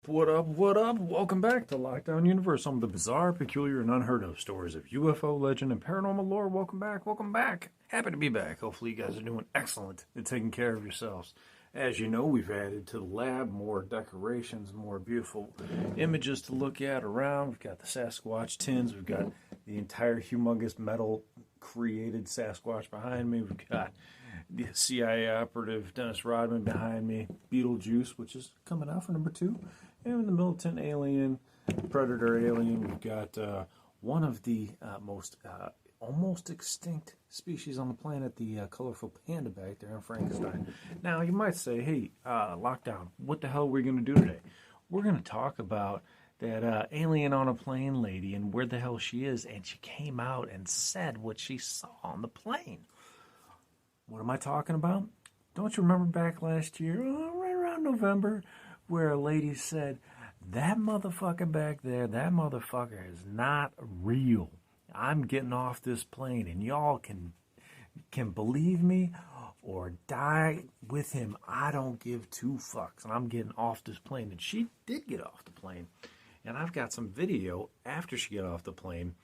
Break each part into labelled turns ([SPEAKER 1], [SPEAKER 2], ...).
[SPEAKER 1] What up, what up? Welcome back to Lockdown Universe. Some of the bizarre, peculiar, and unheard of stories of UFO legend and paranormal lore. Welcome back, welcome back. Happy to be back. Hopefully you guys are doing excellent and taking care of yourselves. As you know, we've added to the lab more decorations, more beautiful images to look at around. We've got the Sasquatch tins. We've got the entire humongous metal created Sasquatch behind me. We've got the CIA operative Dennis Rodman behind me. Beetlejuice, which is coming out for number 2. And the militant alien, predator alien. We've got one of the most almost extinct species on the planet, the colorful panda back there in Frankenstein. Now, you might say, hey, Lockdown, what the hell are we going to do today? We're going to talk about that alien on a plane lady and where the hell she is. And she came out and said what she saw on the plane. What am I talking about? Don't you remember back last year, right around November, where a lady said, that motherfucker back there, that motherfucker is not real. I'm getting off this plane, and y'all can believe me or die with him. I don't give two fucks, and I'm getting off this plane. And she did get off the plane. And I've got some video after she got off the plane,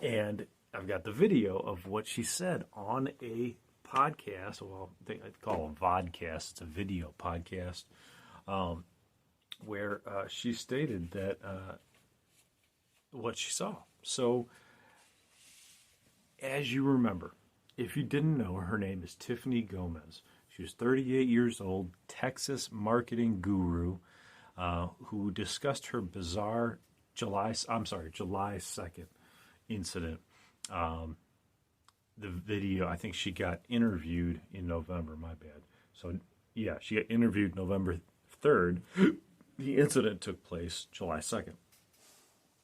[SPEAKER 1] and I've got the video of what she said on a podcast. Well, I think I'd call it a vodcast. It's a video podcast. Where she stated that what she saw. So, as you remember, if you didn't know, her name is Tiffany GOMAS. She was 38 years old, Texas marketing guru, who discussed her bizarre July 2nd incident. The video, I think she got interviewed in November, my bad. So, yeah, she got interviewed November 3rd. The incident took place July 2nd.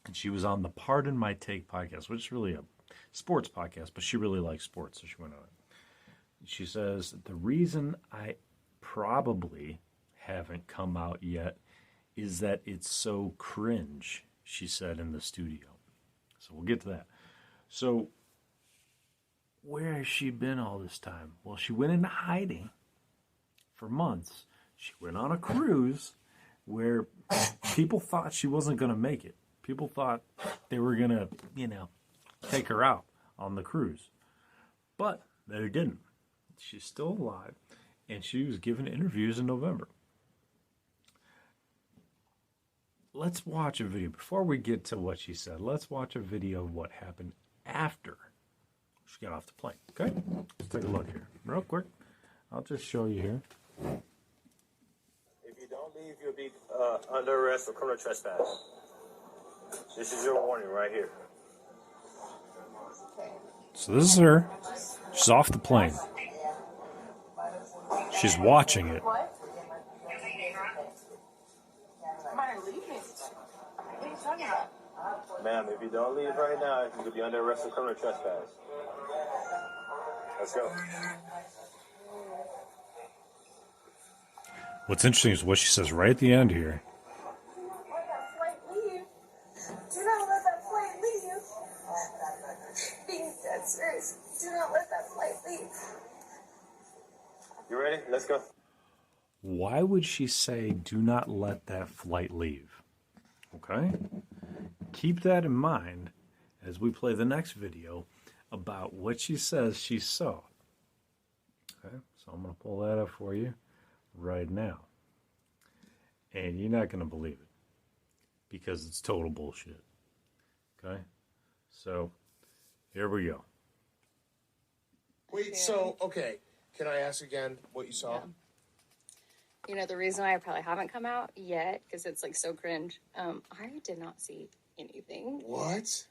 [SPEAKER 1] And she was on the Pardon My Take podcast, which is really a sports podcast, but she really likes sports, so she went on it. She says, the reason I probably haven't come out yet is that it's so cringe, she said in the studio. So we'll get to that. So where has she been all this time? Well, she went into hiding for months. She went on a cruise where people thought she wasn't going to make it. People thought they were going to, take her out on the cruise. But they didn't. She's still alive, and she was giving interviews in November. Let's watch a video. Before we get to what she said, let's watch a video of what happened after she got off the plane. Okay? Let's take a look here. Real quick. I'll just show you here.
[SPEAKER 2] If you don't leave, you'll be under arrest for criminal trespass. This is your warning right here.
[SPEAKER 1] So this is her. She's off the plane. She's watching it.
[SPEAKER 2] Ma'am, if you don't leave right now, you'll be under arrest for criminal trespass. Let's go.
[SPEAKER 1] What's interesting is what she says right at the end here.
[SPEAKER 3] Do not let that flight leave. Being dead serious. Do not let that flight leave.
[SPEAKER 2] You ready? Let's go.
[SPEAKER 1] Why would she say, do not let that flight leave? Okay? Keep that in mind as we play the next video about what she says she saw. Okay? So I'm going to pull that up for you right now. And you're not going to believe it because it's total bullshit. Okay? So, here we go.
[SPEAKER 4] Wait, so, okay. Can I ask again what you saw?
[SPEAKER 5] Yeah. The reason why I probably haven't come out yet, because it's like so cringe, I did not see anything.
[SPEAKER 4] What?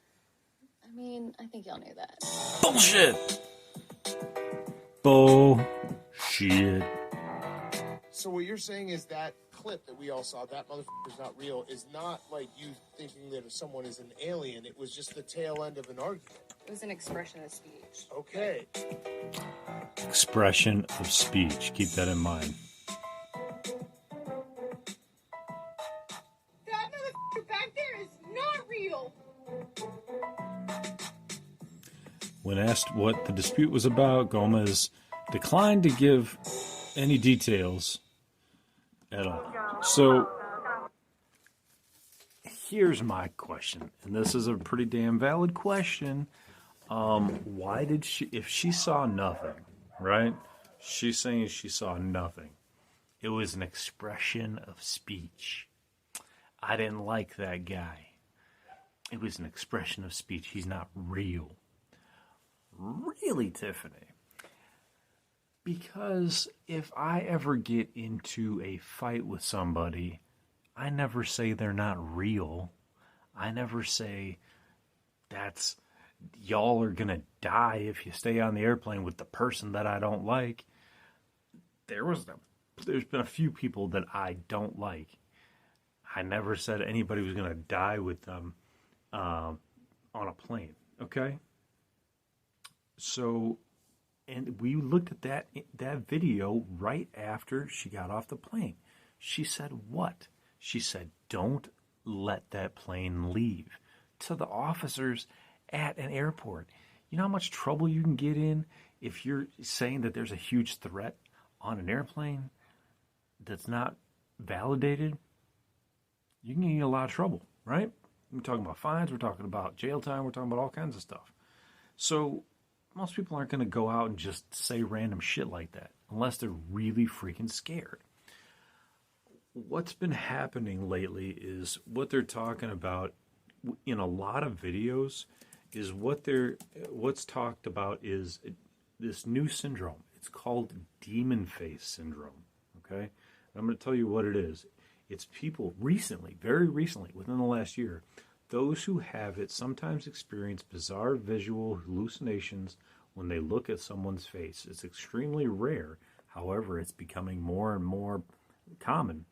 [SPEAKER 5] I mean, I think y'all knew that.
[SPEAKER 1] Bullshit! Bullshit.
[SPEAKER 4] So what you're saying is that clip that we all saw, that motherfucker's not real, is not like you thinking that if someone is an alien. It was just the tail end of an argument.
[SPEAKER 5] It was an expression of speech.
[SPEAKER 4] Okay.
[SPEAKER 1] Expression of speech. Keep that in mind.
[SPEAKER 3] That motherfucker back there is not real.
[SPEAKER 1] When asked what the dispute was about, Gomez declined to give any details at all. So here's my question, and this is a pretty damn valid question. Why did she, if she saw nothing, right? She's saying she saw nothing. It was an expression of speech. I didn't like that guy. It was an expression of speech. He's not real. Really, Tiffany? Because if I ever get into a fight with somebody, I never say they're not real. I never say y'all are gonna die if you stay on the airplane with the person that I don't like. There's been a few people that I don't like. I never said anybody was gonna die with them on a plane. Okay. So, and we looked at that video right after she got off the plane. She said what? She said, "Don't let that plane leave," to the officers at an airport. You know how much trouble you can get in if you're saying that there's a huge threat on an airplane that's not validated? You can get in a lot of trouble, right? We're talking about fines, we're talking about jail time, we're talking about all kinds of stuff. So most people aren't going to go out and just say random shit like that unless they're really freaking scared. What's been happening lately is what they're talking about in a lot of videos is what's talked about is this new syndrome. It's called demon face syndrome. Okay, and I'm going to tell you what it is. It's people recently, very recently, within the last year, those who have it sometimes experience bizarre visual hallucinations when they look at someone's face. It's extremely rare. However, it's becoming more and more common.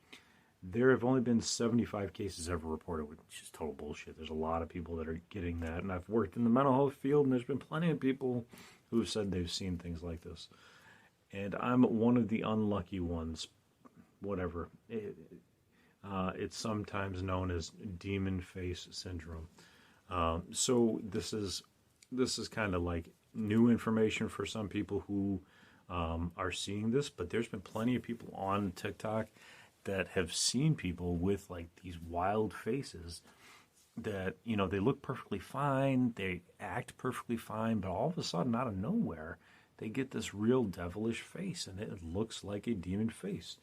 [SPEAKER 1] There have only been 75 cases ever reported, which is total bullshit. There's a lot of people that are getting that, and I've worked in the mental health field, and there's been plenty of people who have said they've seen things like this. And I'm one of the unlucky ones, whatever. It's sometimes known as demon face syndrome. So this is kind of like new information for some people who are seeing this, but there's been plenty of people on TikTok that have seen people with like these wild faces that, you know, they look perfectly fine, they act perfectly fine, but all of a sudden out of nowhere they get this real devilish face and it looks like a demon face.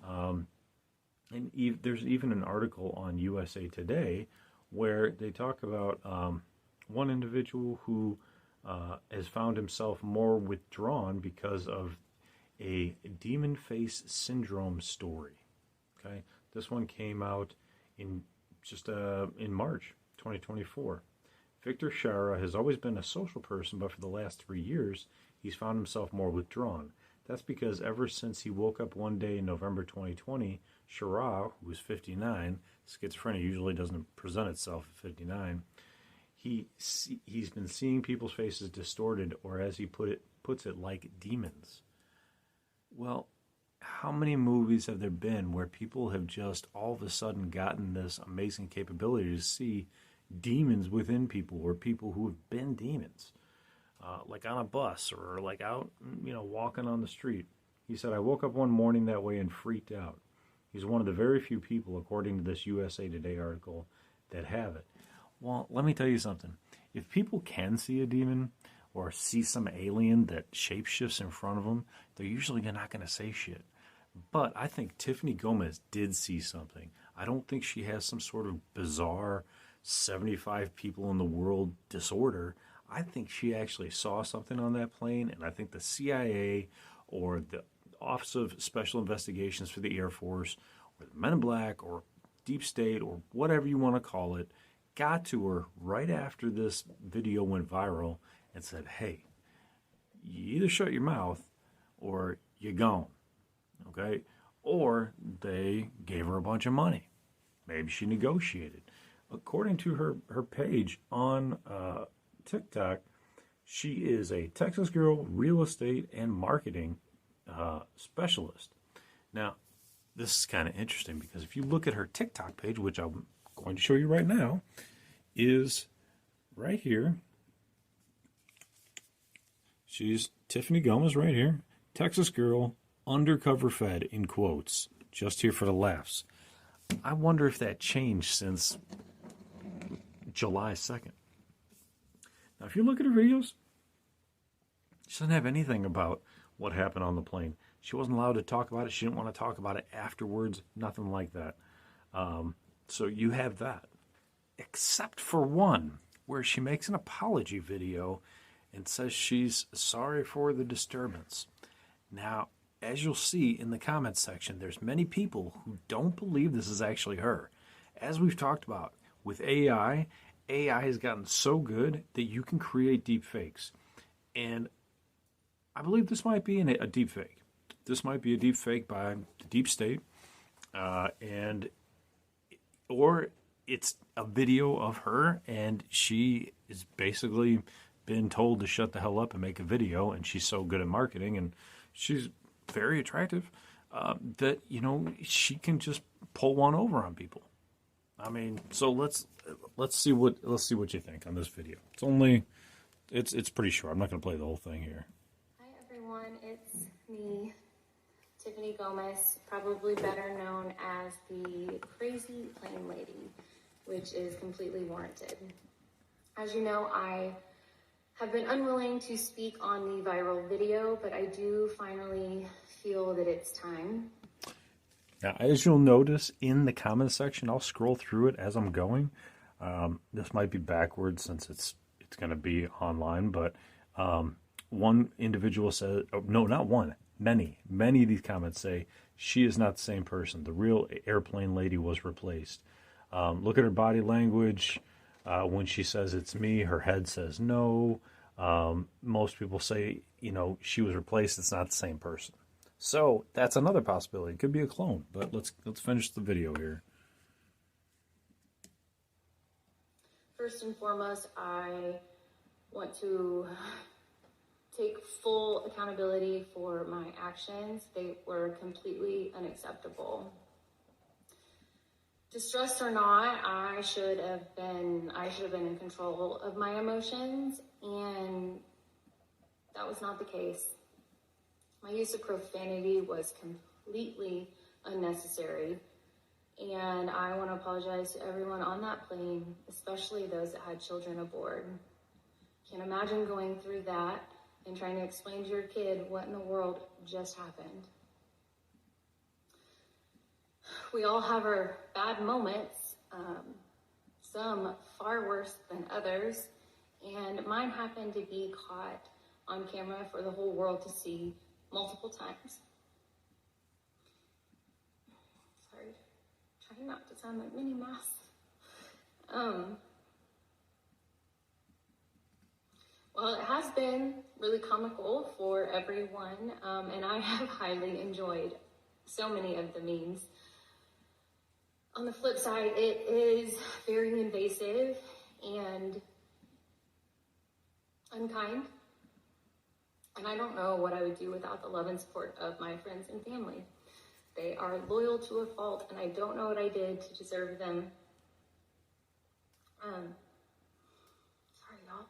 [SPEAKER 1] And there's even an article on USA Today where they talk about one individual who has found himself more withdrawn because of a demon face syndrome story. Okay, this one came out in March 2024. Victor Shara has always been a social person, but for the last 3 years, he's found himself more withdrawn. That's because ever since he woke up one day in November 2020, Shara, who is 59, schizophrenia usually doesn't present itself at 59, he's been seeing people's faces distorted, or as he puts it, like demons. Well, how many movies have there been where people have just all of a sudden gotten this amazing capability to see demons within people, or people who have been demons, like on a bus or like out, walking on the street? He said, "I woke up one morning that way and freaked out." He's one of the very few people, according to this USA Today article, that have it. Well, let me tell you something. If people can see a demon or see some alien that shapeshifts in front of them, they're usually not going to say shit. But I think Tiffany GOMAS did see something. I don't think she has some sort of bizarre 75 people in the world disorder. I think she actually saw something on that plane, and I think the CIA or the Office of Special Investigations for the Air Force or the Men in Black or Deep State or whatever you want to call it got to her right after this video went viral and said, "Hey, you either shut your mouth or you're gone." Okay? Or they gave her a bunch of money. Maybe she negotiated. According to her page on TikTok, she is a Texas girl, real estate and marketing specialist. Now, this is kind of interesting because if you look at her TikTok page, which I'm going to show you right now, is right here. She's Tiffany GOMAS right here. Texas girl, undercover fed, in quotes, just here for the laughs. I wonder if that changed since July 2nd. Now, if you look at her videos, she doesn't have anything about what happened on the plane. She wasn't allowed to talk about it. She didn't want to talk about it afterwards. Nothing like that. So you have that. Except for one, where she makes an apology video and says she's sorry for the disturbance. Now, as you'll see in the comments section, there's many people who don't believe this is actually her. As we've talked about, with AI has gotten so good that you can create deep fakes. And I believe this might be a deep fake. This might be a deep fake by the deep state, or it's a video of her, and she is basically been told to shut the hell up and make a video, and she's so good at marketing, and she's very attractive that she can just pull one over on people. I mean, so let's see what you think on this video. It's pretty short. I'm not going to play the whole thing here.
[SPEAKER 5] Hi everyone, it's me, Tiffany GOMAS, probably better known as the Crazy Plane Lady, which is completely warranted. As you know, I have been unwilling to speak on the viral video, but I do finally feel that it's time.
[SPEAKER 1] Now, as you'll notice in the comment section, I'll scroll through it as I'm going. This might be backwards since it's going to be online, but one individual said, no, not one, many of these comments say, she is not the same person. The real airplane lady was replaced. Look at her body language. When she says it's me, her head says no. Most people say, she was replaced. It's not the same person. So that's another possibility. It could be a clone, but let's finish the video here.
[SPEAKER 5] First and foremost, I want to take full accountability for my actions. They were completely unacceptable. Distressed or not, I should have been in control of my emotions, and that was not the case. My use of profanity was completely unnecessary, and I want to apologize to everyone on that plane, especially those that had children aboard. Can't imagine going through that and trying to explain to your kid what in the world just happened. We all have our bad moments, some far worse than others, and mine happened to be caught on camera for the whole world to see multiple times. Sorry, trying not to sound like Minnie Mouse. Well, it has been really comical for everyone, and I have highly enjoyed so many of the memes. On the flip side, it is very invasive and unkind. And I don't know what I would do without the love and support of my friends and family. They are loyal to a fault, and I don't know what I did to deserve them. Sorry, y'all.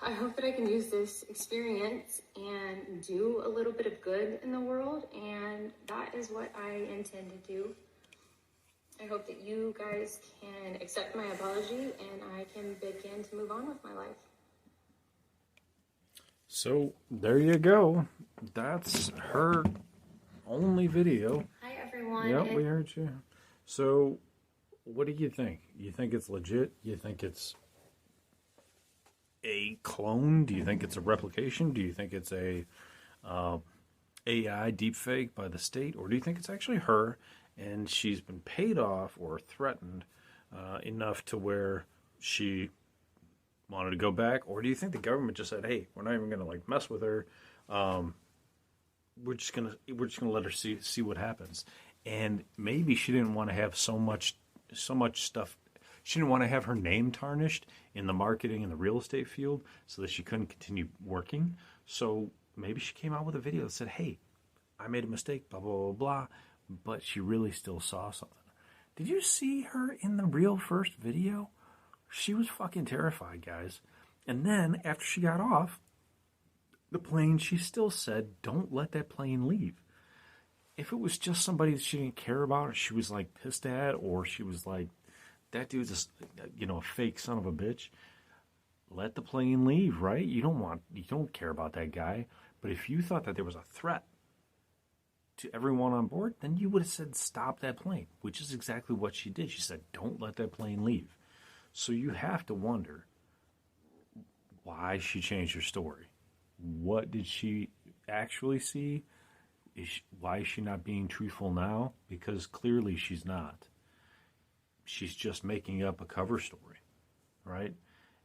[SPEAKER 5] I hope that I can use this experience and do a little bit of good in the world, and that is what I intend to do. I hope that you guys can accept my apology and I can begin to move on with my life.
[SPEAKER 1] So there you go. That's her only video.
[SPEAKER 5] Hi everyone.
[SPEAKER 1] Yep, we heard you. So what do you think? You think it's legit? You think it's a clone? Do you think it's a replication? Do you think it's a AI deepfake by the state? Or do you think it's actually her and she's been paid off or threatened enough to where she wanted to go back? Or do you think the government just said, hey, we're not even going to mess with her. We're just gonna let her see what happens. And maybe she didn't want to have so much stuff. She didn't want to have her name tarnished in the marketing and the real estate field so that she couldn't continue working. So maybe she came out with a video that said, hey, I made a mistake, blah, blah, blah, blah. But she really still saw something. Did you see her in the real first video? She was fucking terrified, guys. And then after she got off the plane, she still said, don't let that plane leave. If it was just somebody that she didn't care about, or she was pissed at, or she was that dude's a fake son of a bitch. Let the plane leave, right? You don't care about that guy. But if you thought that there was a threat to everyone on board, then you would have said, stop that plane, which is exactly what she did. She said, don't let that plane leave. So you have to wonder why she changed her story. What did she actually see? Why is she not being truthful now? Because clearly she's not. She's just making up a cover story, right?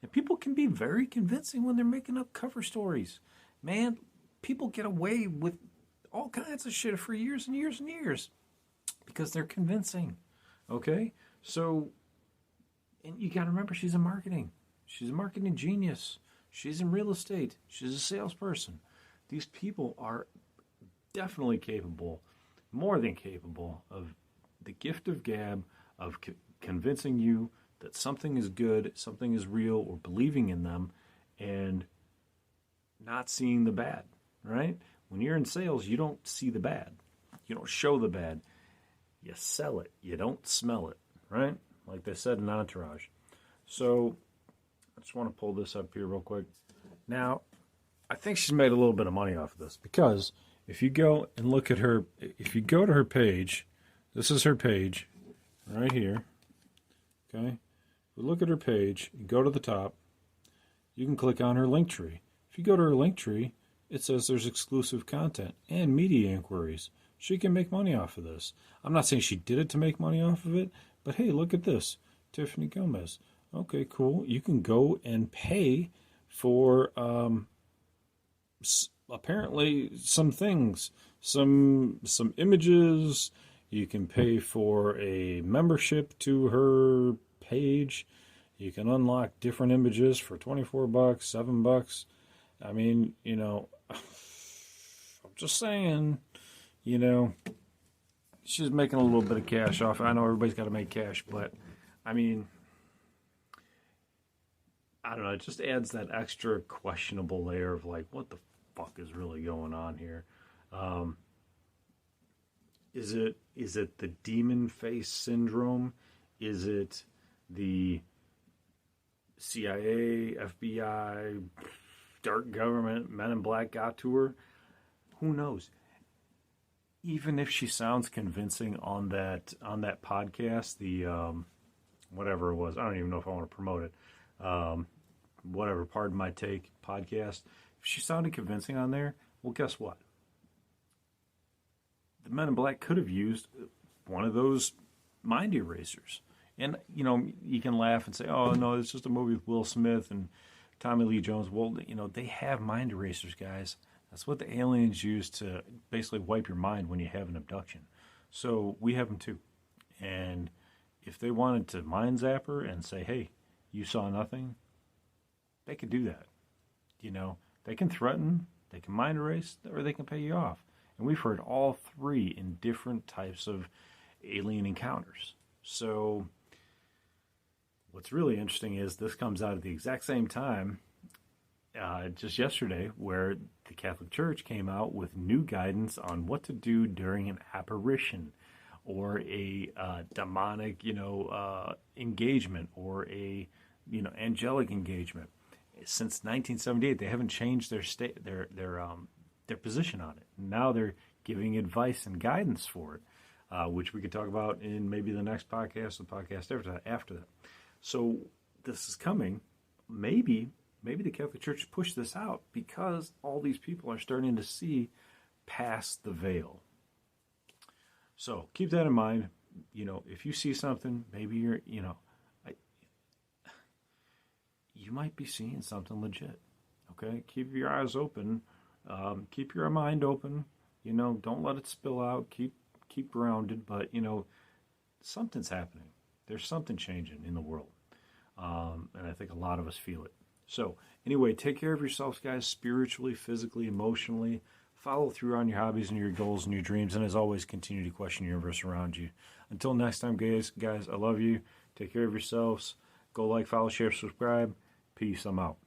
[SPEAKER 1] And people can be very convincing when they're making up cover stories. Man, people get away with all kinds of shit for years and years and years because they're convincing, okay? So, and you got to remember, she's in marketing. She's a marketing genius. She's in real estate. She's a salesperson. These people are definitely capable, more than capable, of the gift of gab, of convincing you that something is good, something is real, or believing in them, and not seeing the bad, right? When you're in sales, you don't see the bad. You don't show the bad. You sell it. You don't smell it, right? Like they said in Entourage. So I just want to pull this up here real quick. Now, I think she's made a little bit of money off of this because if you go and look at her, if you go to her page, this is her page right here, okay? If you look at her page, you go to the top, you can click on her link tree. If you go to her link tree, it says there's exclusive content and media inquiries. She can make money off of this. I'm not saying she did it to make money off of it, but hey, look at this. Tiffany GOMAS. Okay, cool. You can go and pay for apparently some things, some images. You can pay for a membership to her page. You can unlock different images for $24, $7. I mean, I'm just saying, she's making a little bit of cash off. I know everybody's got to make cash, but I mean, I don't know. It just adds that extra questionable layer of like, what the fuck is really going on here? Is it the demon face syndrome? Is it the CIA, FBI, dark government, Men in Black got to her? Who knows? Even if she sounds convincing on that podcast, the whatever it was, I don't even know if I want to promote it. Whatever, Pardon My Take podcast. If she sounded convincing on there, well, guess what? The Men in Black could have used one of those mind erasers. And, you can laugh and say, oh, no, it's just a movie with Will Smith and Tommy Lee Jones. Well, they have mind erasers, guys. That's what the aliens use to basically wipe your mind when you have an abduction. So we have them too. And if they wanted to mind zap her and say, hey, you saw nothing, they could do that. They can threaten, they can mind erase, or they can pay you off. And we've heard all three in different types of alien encounters. So what's really interesting is this comes out at the exact same time, just yesterday, where the Catholic Church came out with new guidance on what to do during an apparition or a demonic, engagement or a, angelic engagement. Since 1978, they haven't changed their position on it. Now they're giving advice and guidance for it, which we could talk about in maybe the next podcast, the podcast after that. So this is coming. Maybe the Catholic Church pushed this out because all these people are starting to see past the veil. So keep that in mind. If you see something, maybe you're, you might be seeing something legit. Okay, keep your eyes open. Keep your mind open. Don't let it spill out. Keep grounded. But something's happening. There's something changing in the world, and I think a lot of us feel it. So anyway, take care of yourselves, guys, spiritually, physically, emotionally. Follow through on your hobbies and your goals and your dreams, and as always, continue to question the universe around you. Until next time, guys, I love you. Take care of yourselves. Go like, follow, share, subscribe. Peace. I'm out.